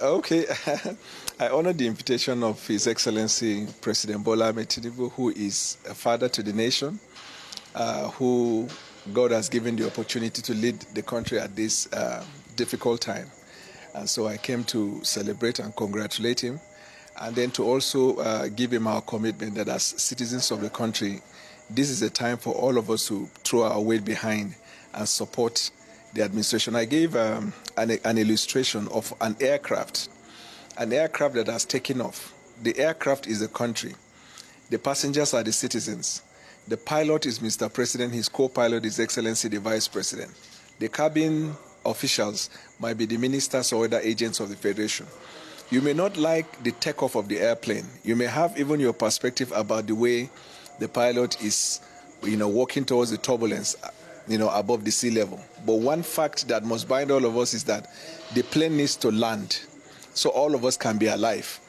Okay, I honor the invitation of His Excellency President Bola Tinubu, who is a father to the nation, who God has given the opportunity to lead the country at this difficult time. And so I came to celebrate and congratulate him, and then to also give him our commitment that as citizens of the country, this is a time for all of us to throw our weight behind and support the administration. I gave an illustration of an aircraft that has taken off. The aircraft is the country. The passengers are the citizens. The pilot is Mr. President. His co-pilot is Excellency the Vice President. The cabin officials might be the ministers or other agents of the Federation. You may not like the takeoff of the airplane. You may have even your perspective about the way the pilot is, walking towards the turbulence, above the sea level. But one fact that must bind all of us is that the plane needs to land so all of us can be alive.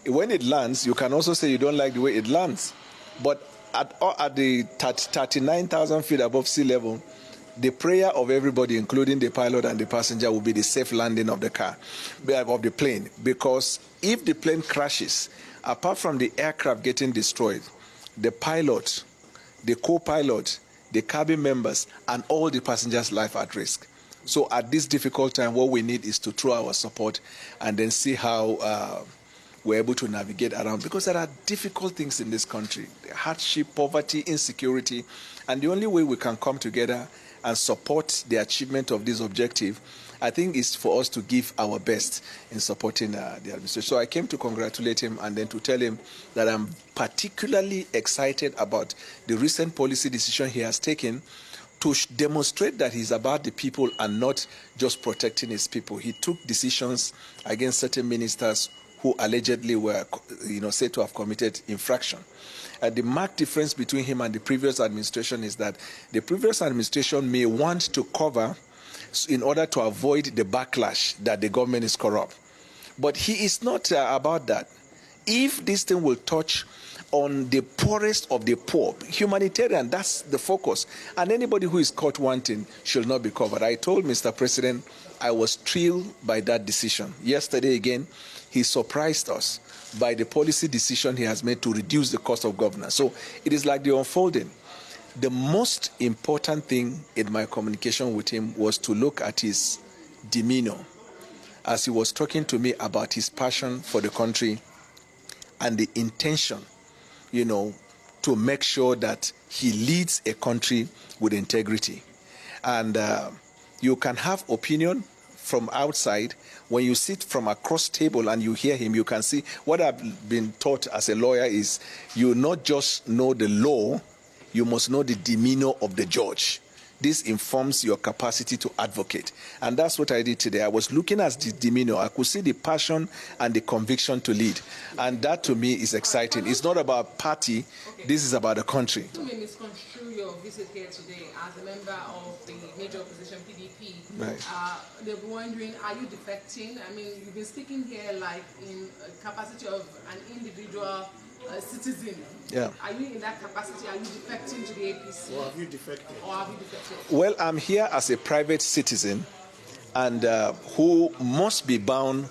When it lands, you can also say you don't like the way it lands. But at the 39,000 feet above sea level, the prayer of everybody, including the pilot and the passenger, will be the safe landing of the plane. Because if the plane crashes, apart from the aircraft getting destroyed, the pilot, the co-pilot, the cabin members, and all the passengers' life at risk. So at this difficult time, what we need is to throw our support and then see how we're able to navigate around. Because there are difficult things in this country, hardship, poverty, insecurity, and the only way we can come together and support the achievement of this objective, I think, is for us to give our best in supporting the administration. So I came to congratulate him and then to tell him that I'm particularly excited about the recent policy decision he has taken to demonstrate that he's about the people and not just protecting his people. He took decisions against certain ministers who allegedly were, said to have committed infraction. The marked difference between him and the previous administration is that the previous administration may want to cover in order to avoid the backlash that the government is corrupt. But he is not about that. If this thing will touch on the poorest of the poor, humanitarian, that's the focus. And anybody who is caught wanting should not be covered. I told Mr. President I was thrilled by that decision. Yesterday again, he surprised us by the policy decision he has made to reduce the cost of governance. So it is like the unfolding. The most important thing in my communication with him was to look at his demeanor as he was talking to me about his passion for the country and the intention, to make sure that he leads a country with integrity. And you can have opinion from outside. When you sit from across table and you hear him, you can see what I've been taught as a lawyer is you not just know the law, you must know the demeanor of the judge. This informs your capacity to advocate. And that's what I did today. I was looking at the demeanor. I could see the passion and the conviction to lead. And that to me is exciting. It's not about party. Okay. This is about the country. You may misconstrue your visit here today as a member of the major opposition PDP. Right. They were wondering, are you defecting? I mean, you've been speaking here like in capacity of an individual citizen. Yeah. Are you in that capacity? Are you defecting to the APC? Or have you defected? Well, I'm here as a private citizen and who must be bound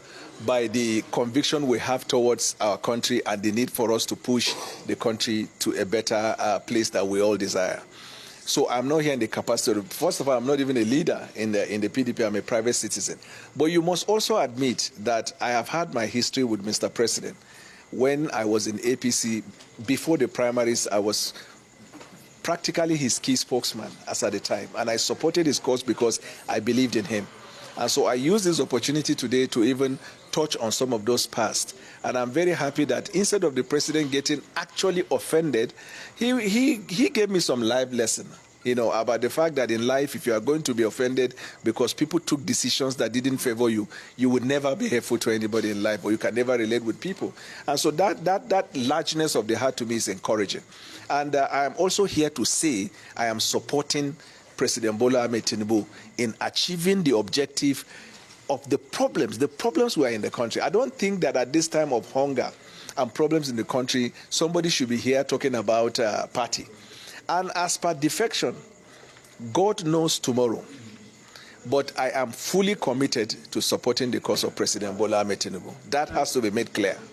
by the conviction we have towards our country and the need for us to push the country to a better place that we all desire. So I'm not here in the capacity of, first of all, I'm not even a leader in the PDP. I'm a private citizen. But you must also admit that I have had my history with Mr. President. When I was in APC, before the primaries, I was practically his key spokesman as at the time. And I supported his cause because I believed in him. And so I use this opportunity today to even touch on some of those past. And I'm very happy that instead of the president getting actually offended, he gave me some live lesson, about the fact that in life, if you are going to be offended because people took decisions that didn't favor you, you would never be helpful to anybody in life, or you can never relate with people. And so that largeness of the heart to me is encouraging. And I am also here to say I am supporting President Bola Tinubu in achieving the objective of the problems we are in the country. I don't think that at this time of hunger and problems in the country, somebody should be here talking about party. And as per defection, God knows tomorrow. But I am fully committed to supporting the cause of President Bola Tinubu. That has to be made clear.